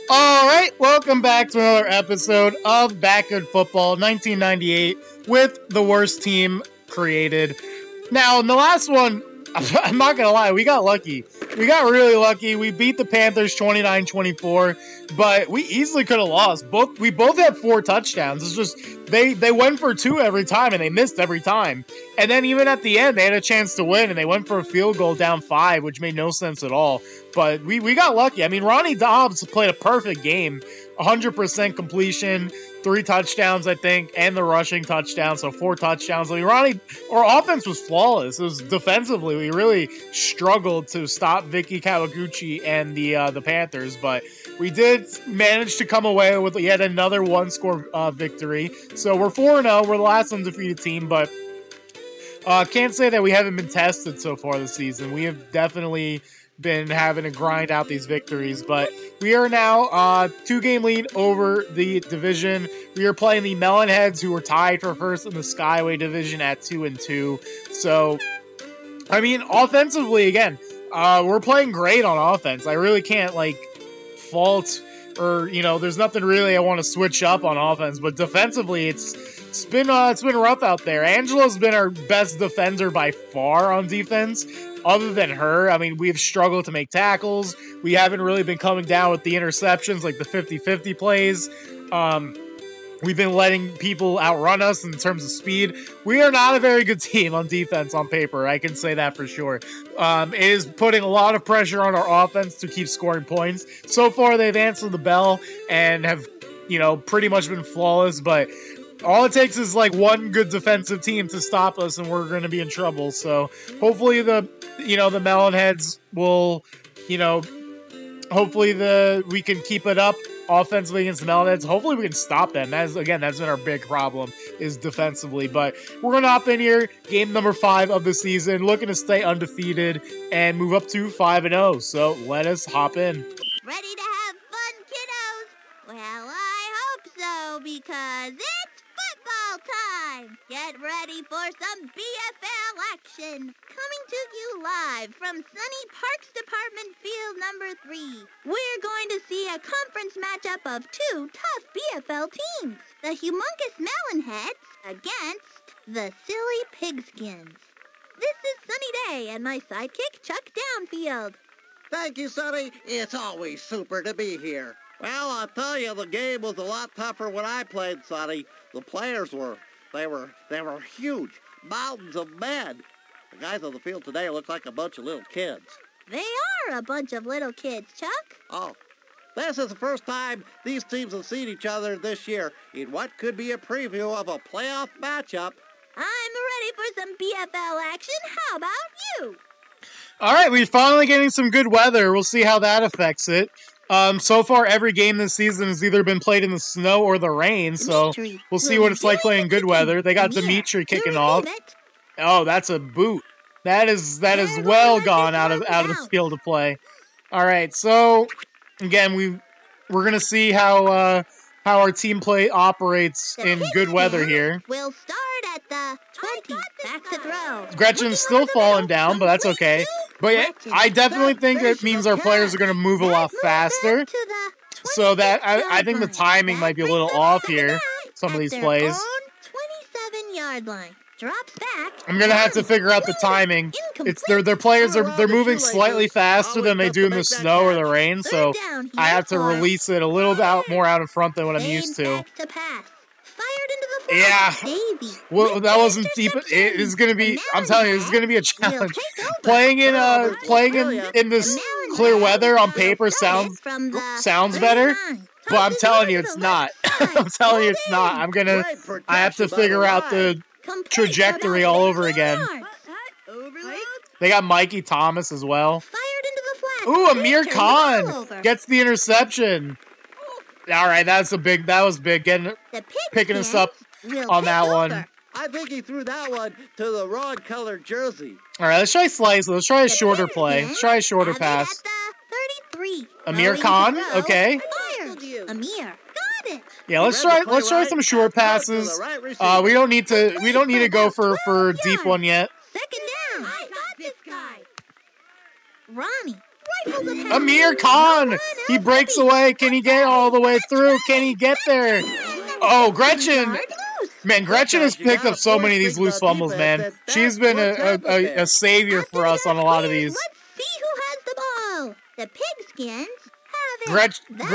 All right, welcome back to another episode of Backyard Football 1998 with the worst team created. Now, in the last one, I'm not going to lie, we got lucky. We got really lucky. We beat the Panthers 29-24, but we easily could have lost. We both had 4 touchdowns. It's just they went for 2 every time, and they missed every time. And then even at the end, they had a chance to win, and they went for a field goal down 5, which made no sense at all. But we got lucky. I mean, Ronnie Dobbs played a perfect game. 100% completion, 3 touchdowns, I think, and the rushing touchdown, so 4 touchdowns. I mean, our offense was flawless. It was defensively, we really struggled to stop Vicky Kawaguchi and the Panthers, but we did manage to come away with yet another one-score victory. So we're 4-0. We're the last undefeated team, but can't say that we haven't been tested so far this season. We have definitely been having to grind out these victories, but we are now 2-game lead over the division. We are playing the Melonheads, who are tied for first in the Skyway division at 2-2. So, I mean, offensively, again, we're playing great on offense. I really can't fault, or there's nothing really I want to switch up on offense. But defensively, it's been rough out there. Angela's been our best defender by far on defense. Other than her, I mean, we've struggled to make tackles. We haven't really been coming down with the interceptions, like the 50-50 plays. We've been letting people outrun us in terms of speed. We are not a very good team on defense on paper. I can say that for sure. It is putting a lot of pressure on our offense to keep scoring points. So far, they've answered the bell and have, pretty much been flawless, but all it takes is one good defensive team to stop us, and we're going to be in trouble. So hopefully the Melonheads will, hopefully we can keep it up offensively against the Melonheads. Hopefully we can stop them. That's been our big problem, is defensively. But we're going to hop in here, game number 5 of the season, looking to stay undefeated and move up to 5-0. So let us hop in. Ready to have fun, kiddos? Well, I hope so, because it's football time! Get ready for some BFL action! Coming to you live from Sunny Parks Department Field number 3. We're going to see a conference matchup of 2 tough BFL teams. The Humongous Melonheads against the Silly Pigskins. This is Sunny Day and my sidekick, Chuck Downfield. Thank you, Sonny. It's always super to be here. Well, I'll tell you, the game was a lot tougher when I played, Sonny. The players were huge, mountains of men. The guys on the field today look like a bunch of little kids. They are a bunch of little kids, Chuck. Oh, this is the first time these teams have seen each other this year in what could be a preview of a playoff matchup. I'm ready for some BFL action. How about you? All right, we're finally getting some good weather. We'll see how that affects it. So far, every game this season has either been played in the snow or the rain, so we'll see what it's like playing good weather. They got Dimitri kicking off. Oh, that's a boot. That is well gone out of the field of play. All right, so again, we're gonna see how our team play operates in good weather here. We'll start at the 20. Back to throw. Gretchen's still falling down, but that's okay. But yeah, I definitely think it means our players are going to move a lot faster. So that I think the timing might be a little off here, some of these plays. 27-yard line. Drops back. I'm going to have to figure out the timing. It's their players they're moving slightly faster than they do in the snow or the rain, so I have to release it a little bit more out in front than what I'm used to. Yeah, well, that wasn't deep. It is going to be, I'm telling you, this is going to be a challenge. Playing in this clear weather on paper sounds better, but I'm telling you it's not. I'm telling you it's not. I have to figure out the trajectory all over again. They got Mikey Thomas as well. Ooh, Amir Khan gets the interception. All right, that was big. Picking us up on that one. I think he threw that one to the wrong colored jersey. All right, let's try slice. Let's try a shorter play. Let's try a shorter pass. 33. Amir Khan, okay. Amir, got it. Yeah, let's try some short passes. We don't need to go for a deep one yet. Second down. I got this guy. Ronnie, rifle the pass. Amir Khan! He breaks away. Can he get all the way through? Can he get there? Oh, Gretchen! Yard loose. Man, Gretchen has picked up so many of these loose fumbles, man. She's been a savior for us on a lot of these. Let's see who has the ball. The Pigskins have it.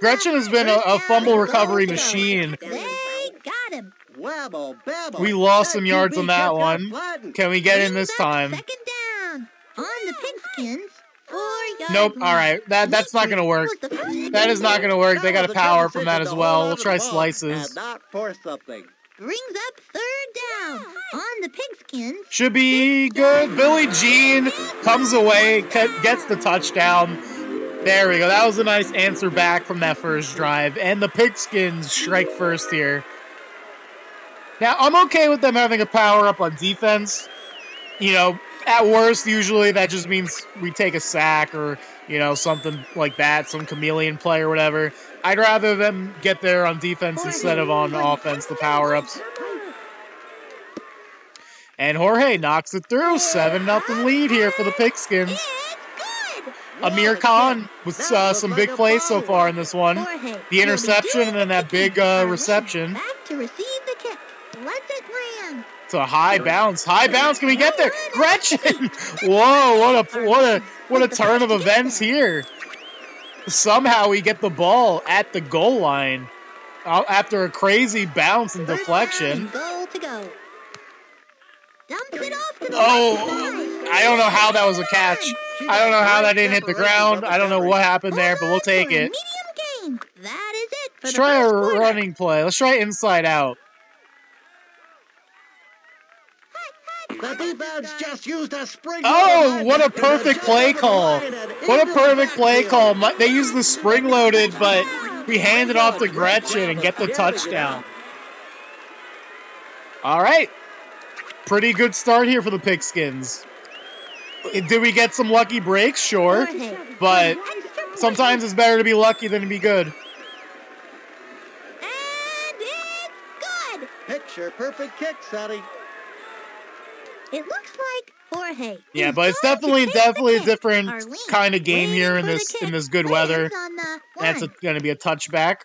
Gretchen has been a fumble recovery machine. They got him. Wabble, babble. We lost That some yards QB on that kept one. outplaying. Can we get in Brings this up time? Second down on the Pigskins. 4-yard Nope. line. All right. That's not gonna work. Was the first That is not gonna work. They got a was power good from that decision as to well. hold We'll on to try the ball slices. and not force something. brings up third down on the Pigskins. Should be good. Billie Jean comes away, gets the touchdown. There we go. That was a nice answer back from that first drive. And the Pigskins strike first here. Now, I'm okay with them having a power up on defense. You know, at worst, usually that just means we take a sack or, you know, something like that, some chameleon play or whatever. I'd rather them get there on defense instead of on offense, the power-ups. And Jorge knocks it through. 7-0 lead here for the Pigskins. It's good. Amir Khan with some big plays so far in this one. Jorge The interception and then that big reception. Back to receive the kick. Lets it land. It's a high bounce. High bounce. Can we get there? Gretchen! Whoa! What a turn of events here. Somehow we get the ball at the goal line after a crazy bounce and deflection. Goal to go. Dumps it off to the Oh, left side. I don't know how that was a catch. I don't know how that didn't hit the ground. I don't know what happened there, but we'll take For a it. Medium gain. That is it for Let's the try a first quarter. running play. Let's try inside out. The defense just used a spring. Oh, what a perfect play call. What a perfect play call. They used the spring loaded, but we hand it off to Gretchen and get the touchdown. All right. Pretty good start here for the Pigskins. Did we get some lucky breaks? Sure. Jorge. But sometimes it's better to be lucky than to be good. And it's good. Picture perfect kick, Sonny. It looks like Jorge. Yeah, is but it's going to definitely take the a kick. different Arlene kind of game waiting here in for the this kick. good weather. Lands on the That's one. going to be a touchback.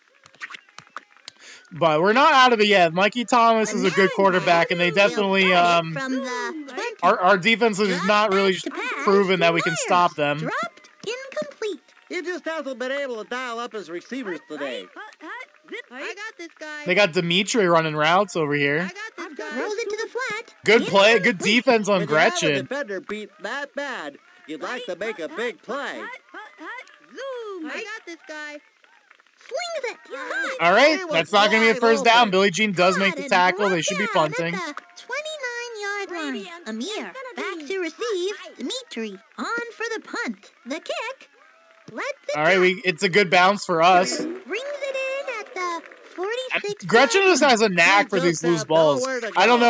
But we're not out of it yet. Mikey Thomas is a good quarterback, and they definitely From the 20. our defense has not really Drop back to pass. proven that we can Myers. stop them. Dropped incomplete. He just hasn't been able to dial up his receivers today. I got this guy. They got Dimitri running routes over here. got this guy. Throws it to the flat. Good play, good defense on When you have a Gretchen. defender beat that bad, you'd like to make a big play. Zoom. I got this guy. Slings it. Caught. All right, that's not going to be a first down. Billie Jean does make Caught the and tackle. brought They should be down punting. at the 29-yard line. Amir back to receive. Dimitri on for the punt. The kick. Lets it All right, it's a good bounce for us. brings it in at the 46. Gretchen just has a knack for these loose balls. I don't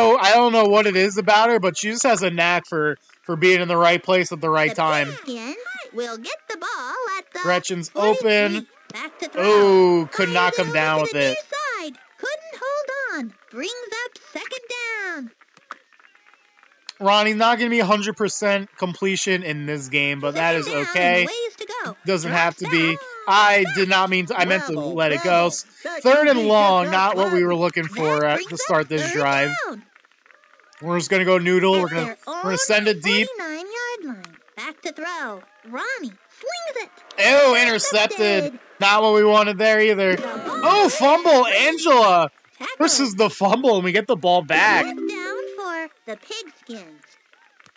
know what it is about her, but she just has a knack for being in the right place at the right time. Pigskins will get the ball at the Gretchen's 43. open. Back to throw. Oh, could not Fires come down over with to the it. near side. Couldn't hold on. Brings up second down. Ronnie's not going to be 100% completion in this game, but that is Second down okay. and ways to go. Doesn't have to Drops be. down. I did not mean to. I meant to Bravo, let it bravo. go. That Third QB and long, kept not what we were outplaying. looking for That to brings start up this third drive. down. We're just going to go noodle. At We're their going to own send it deep. 49-yard line. Back to throw. Ronnie slings it. Oh, intercepted. Not what we wanted there either. Oh, fumble, Angela. Tackle. Versus the fumble, and we get the ball back. Fourth down for the Pigskins.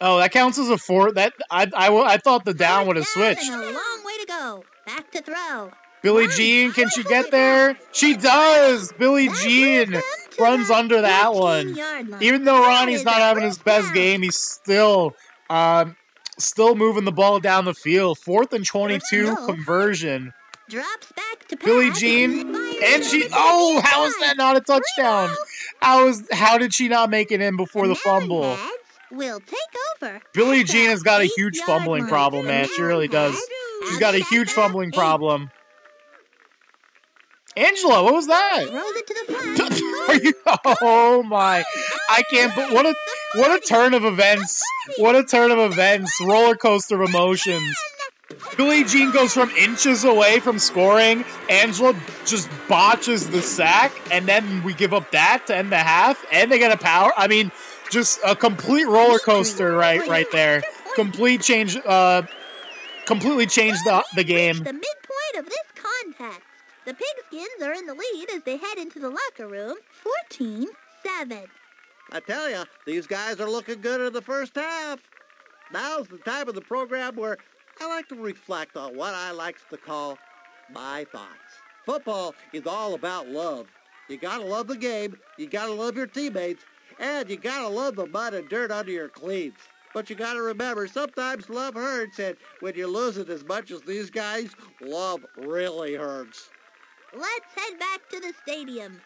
Oh, that counts as a four. That I thought the down would have Fourth down switched. and a long way to go. Back to throw. Billie Jean, can she get there? She does. Billie That Jean brings them to runs the under that one. 14-yard line. Even though That Ronnie's is not a having his first best down. game, he's still moving the ball down the field. 4th and 22 First and goal. conversion. Drops back to pass. Billie Jean, Fires and she. over to the Oh, near how is side. that not a touchdown? How did she not make it in before the fumble? Mountainheads will take over. Billie at Jean the has got a huge 8-yard fumbling line. problem, man. She really does. Mountainheads She's got a has it huge at the fumbling 8. problem. Angela, what was that? Throws it to the flat. Are you? Oh my! I can't. But what a turn of events! What a turn of events! Roller coaster of emotions. Billie Jean goes from inches away from scoring. Angela just botches the sack, and then we give up that to end the half, and they get a power. I mean, just a complete roller coaster right there. Completely changed the game. The midpoint of this contest. The Pigskins are in the lead as they head into the locker room, 14-7. I tell you, these guys are looking good in the first half. Now's the time of the program where I like to reflect on what I like to call my thoughts. Football is all about love. You gotta love the game, you gotta love your teammates, and you gotta love the mud and dirt under your cleats. But you gotta remember, sometimes love hurts, and when you lose it as much as these guys, love really hurts. Let's head back to the stadium.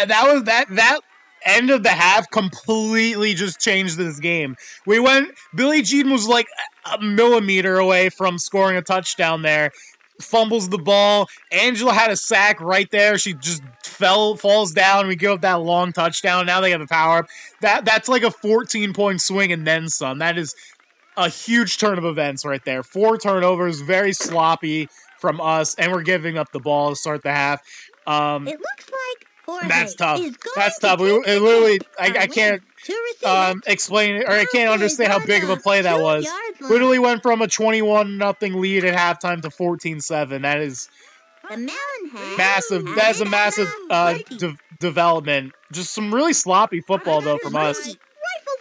That end of the half completely just changed this game. Billie Jean was like a millimeter away from scoring a touchdown there. Fumbles the ball. Angela had a sack right there. She just falls down. We give up that long touchdown. Now they have a power up. That's like a 14-point swing and then some. That is a huge turn of events right there. 4 turnovers, very sloppy from us, and we're giving up the ball to start the half. It looks like Jorge That's tough. is going That's to tough. take the Literally, kick. I can't To receive it. explain it, or I can't understand how big of a play that was. 2-yard line. Literally went from a 21-0 lead at halftime to 14-7. That is The Melonheads massive. have That is a it massive down. development. Just some really sloppy football though from us. Rifles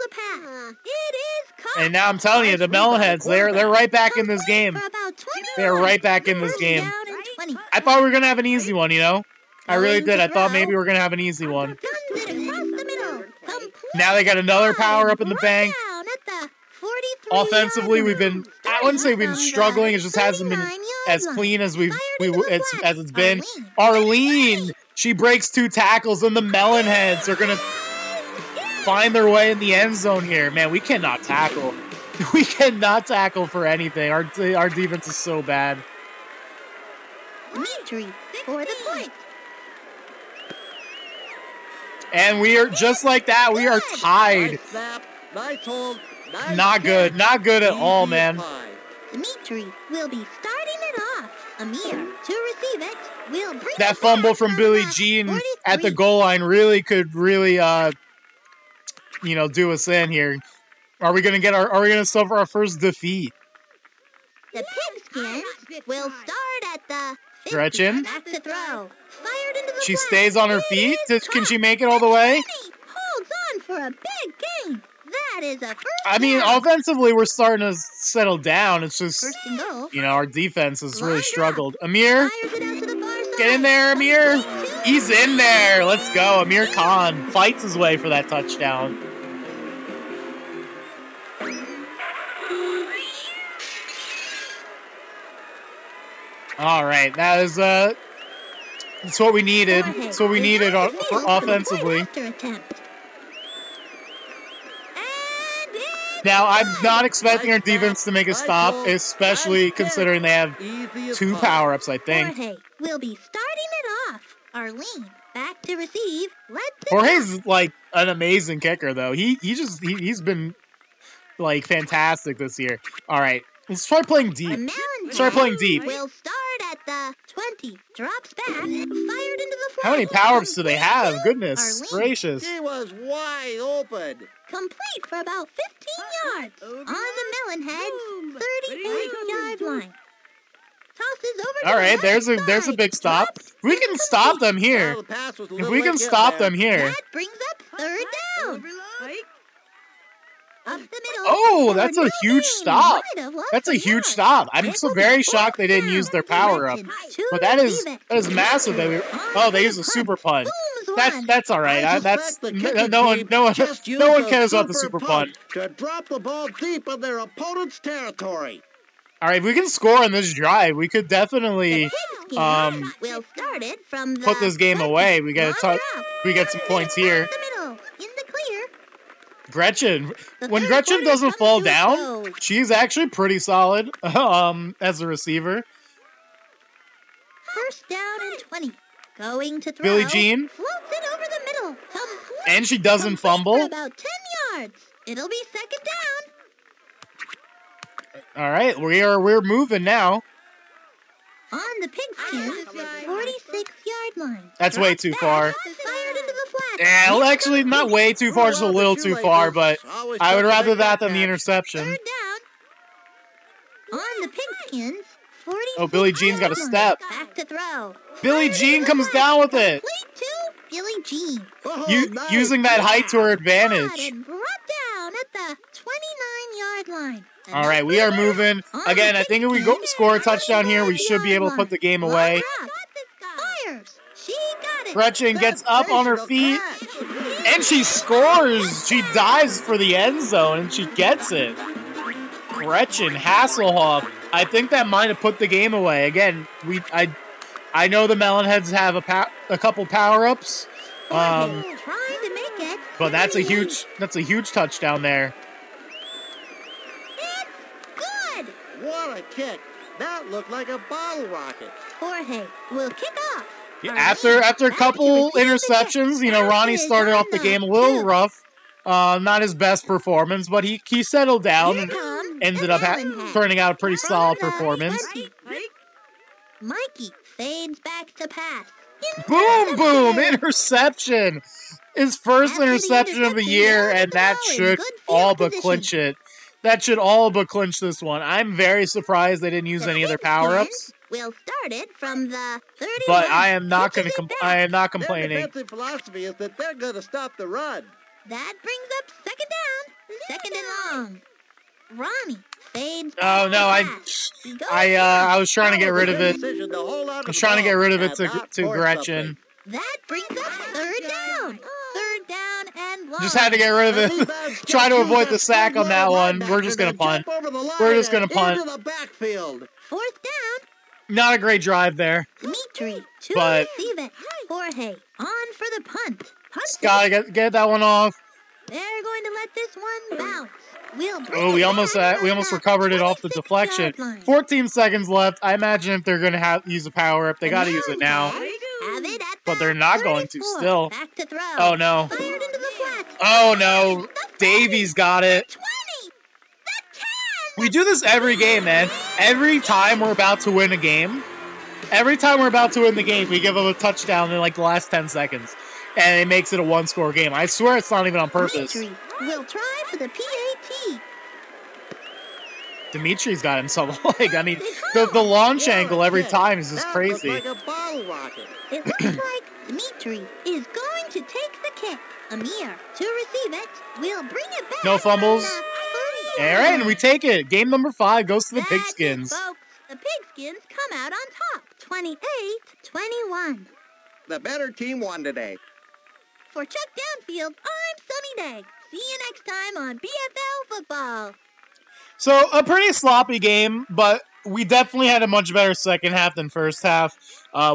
a pass. It is caught. And now I'm telling you, the Melonheads, they're right back in this game. For about 20 They're yards. right back in this First game. down and 20. I thought we were gonna have an easy one, you know. I really did. I thought maybe we were gonna have an easy one. Guns it across the middle. Complete Now they got another power up in the bank. down at the 43 Offensively, we've yard been, I wouldn't say we've been line. struggling, it just hasn't been 39 as yard clean as line. Fired into the flat. as it's been. Arlene. Arlene, she breaks 2 tackles, and the Melonheads are gonna find their way in the end zone here. Man, we cannot tackle. We cannot tackle for anything. Our defense is so bad. Dimitri for the point. And we are just like that. We are tied. Nice snap, nice hold, nice Not good. catch. Not good at all, Easy man. pie. Dimitri will be starting it off. Amir to receive it. Will bring That it fumble back from Billie 43. Jean at the goal line could really do us in here. Are we gonna suffer our first defeat? The Pigskins will start at the 50. Gretchen? Back to throw. Fired into the She flat. stays on her It feet. is Can she caught. make it all the way? Holds on for a big gain. That is a first I mean, down. offensively, we're starting to settle down. It's just, First and goal. our defense has really Lined up. struggled. Amir, Fires it out to the far side. get in there, Amir. Complete. He's in there. Let's go. Amir Khan fights his way for that touchdown. All right, that's what we needed. Jorge That's what we is needed on the field for the offensively. point-after attempt. And it Now, I'm is not expecting our Nice snap, defense to make a nice stop, hold, especially nice catch. considering they have Easy as 2 pie. power-ups, I think. Jorge will be starting it off. Arlene back to receive. Let's Jorge's like an amazing kicker, though. He's been like fantastic this year. All right, let's try playing The deep. Melonheads Start playing deep. will start at the 20. Drops back. Fired into the flat. How many power-ups do they have? Complete Goodness Arlene. gracious! He was wide open. Complete for about 15 yards. On the Melonheads 38-yard line. Tosses over to All the right, left there's a side. big stop. Drops We can stop them here. Well, the pass was a If little we can late stop there. them here. That brings up third down. Up the middle. Oh, for that's a no huge gain. stop. Might have lost That's a the huge yard. stop. I'm It so will be very fourth shocked they didn't down. use their power up. Gretchen to But that is receive it. massive. On They the used a punt. super punt. Booms one. That's all right. I That's suspect the kicking no one team no one just used no one a cares about the super punt. to drop the ball deep in their opponent's territory. All right, if we can score on this drive, we could definitely The Pigskins will start it from the put this game 20. away. We Line get up. we get some points here. Up the middle. In the clear. Gretchen, The when third Gretchen quarter doesn't comes fall to a down, close. she's actually pretty solid as a receiver. First down and 20. Going to throw. Billie Jean, Floats it over the middle. Complete. and she doesn't Complete for fumble. about 10 yards. It'll be second down. All right, we're moving now. On the Pigskin's 46-yard line. That's way too far. Fired into the flat. Yeah, actually, not way too far, just a little too far, but I would rather that than the interception. Third down. On the Pigskin's 46. Oh, Billie Jean's got a step. Back to throw. Billie Jean comes down with it. Complete to Billie Jean. Using that height to her advantage. And brought down at the 29-yard line. All right, we are moving. Again, I think if we score a touchdown here, we should be able to put the game away. Fires. She got it. Gretchen gets up on her feet, and she scores. She dives for the end zone, and she gets it. Gretchen Hasselhoff. I think that might have put the game away. Again, I know the Melonheads have a couple power-ups, Trying to make it. but that's a huge touchdown there. Good. What a kick. That looked like a bottle rocket. Jorge will kick off. Yeah, after a couple interceptions, you know, Ronnie started off the game a little rough. Not his best performance, but he settled down and ended up turning out a pretty solid performance. Mikey fades back to pass. Boom, boom, interception. His first interception of the year, and that should all but clinch it. That should all but clinch this one. I'm very surprised they didn't use any of their power-ups. We'll start it from the 30. But I am not complaining. Their defensive philosophy is that they're going to stop the run. That brings up second down. Second and long. Ronnie fades. Oh no, I was trying to get rid of it. I was trying to get rid of it to Gretchen. That brings up third down. Third down and long. Just had to get rid of it. Try to avoid the sack on that one. We're just gonna punt. We're just gonna punt. Into the backfield. Fourth down. Not a great drive there. Dimitri to But- receive it. Jorge on for the punt. Just gotta get that one off. They're going to let this one bounce. We'll bring Oh, it we almost back recovered it off the 26-yard deflection. line. 14 seconds left. I imagine if they're gonna use a power up, they gotta use it now. Have it at But the they're not going to 34. still. Back to throw. Oh no. Fired into the flat. Oh no. Davies got it. 20. The 10. We do this every game, man. Every time we're about to win a game, every time we're about to win the game, we give them a touchdown in like the last 10 seconds. And it makes it a one-score game. I swear it's not even on purpose. Dimitri will try for the PAT. Dimitri's got himself like, I mean, the launch angle every time is just That crazy. looked like a bottle rocket. It looks like Dimitri is going to take the kick. Amir to receive it. We'll bring it back. No fumbles. on the 30. All right, and we take it. Game number 5 goes to the That's it, Pigskins. folks. The Pigskins come out on top. 28-21. The better team won today. For Chuck Downfield, I'm Sunny Day. See you next time on BFL Football. So, a pretty sloppy game, but we definitely had a much better second half than first half.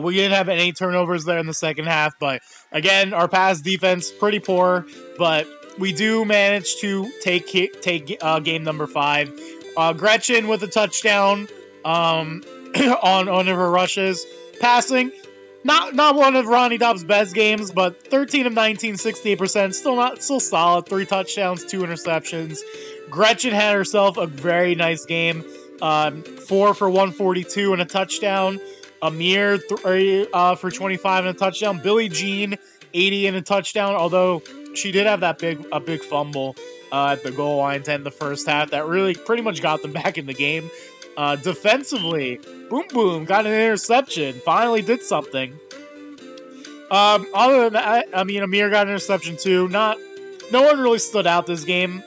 We didn't have any turnovers there in the second half, but again, our pass defense pretty poor, but we do manage to take game number 5. Gretchen with a touchdown on one of her rushes. Passing, not one of Ronnie Dobbs' best games, but 13 of 19, 68%, still solid. 3 touchdowns, 2 interceptions. Gretchen had herself a very nice game. 4 for 142 and a touchdown. Amir for 25 and a touchdown. Billie Jean 80 and a touchdown. Although she did have that big fumble at the goal line to end the first half that really pretty much got them back in the game. Defensively, boom, got an interception. Finally did something. Other than that, I mean, Amir got an interception too. No one really stood out this game.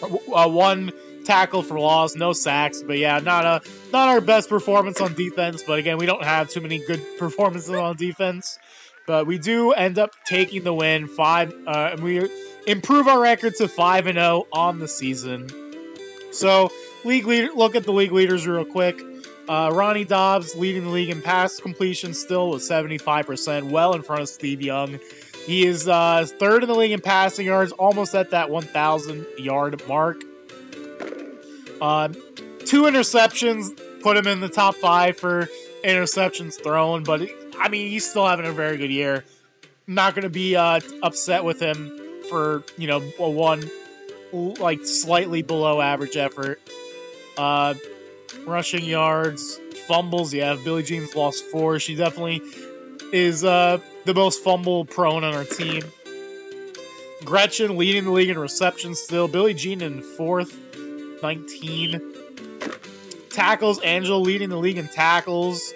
1 tackle for loss, no sacks, but yeah, not our best performance on defense. But again, we don't have too many good performances on defense. But we do end up taking the win. And we improve our record to 5-0 on the season. So, look at the league leaders real quick. Ronnie Dobbs leading the league in pass completion still with 75%, well in front of Steve Young. He is 3rd in the league in passing yards, almost at that 1,000-yard mark. 2 interceptions put him in the top 5 for interceptions thrown, but I mean, he's still having a very good year. Not going to be upset with him for, a one like slightly below average effort. Rushing yards, fumbles, yeah, Billie Jean's lost 4. She definitely is the most fumble prone on our team. Gretchen leading the league in receptions still. Billie Jean in 4th, 19. Tackles, Angela leading the league in tackles.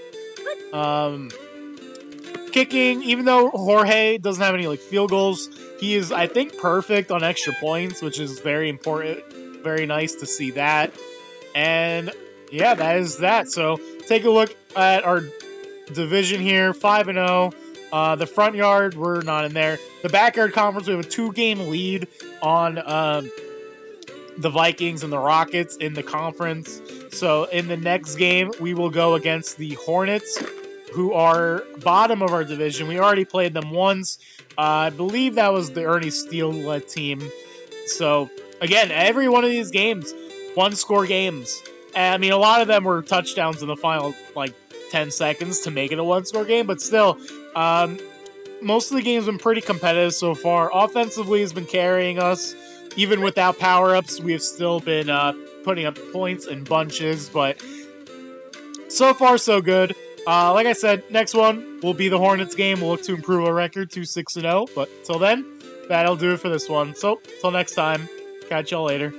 Kicking, even though Jorge doesn't have any like field goals, he is, I think, perfect on extra points, which is very important. Very nice to see that. And yeah, that is that. So take a look at our division here, 5-0. The front yard, we're not in there. The backyard conference, we have a 2-game lead on the Vikings and the Rockets in the conference. So in the next game, we will go against the Hornets, who are bottom of our division. We already played them once. I believe that was the Ernie Steele-led team. So again, every one of these games, 1-score games. And, I mean, a lot of them were touchdowns in the final, like, 10 seconds to make it a 1-score game, but still, most of the games have been pretty competitive so far. Offensively has been carrying us. Even without power-ups, we have still been putting up points in bunches, but so far so good. Like I said, next one will be the Hornets game. We'll look to improve our record to 6-0, but till then, that'll do it for this one. So, till next time, catch y'all later.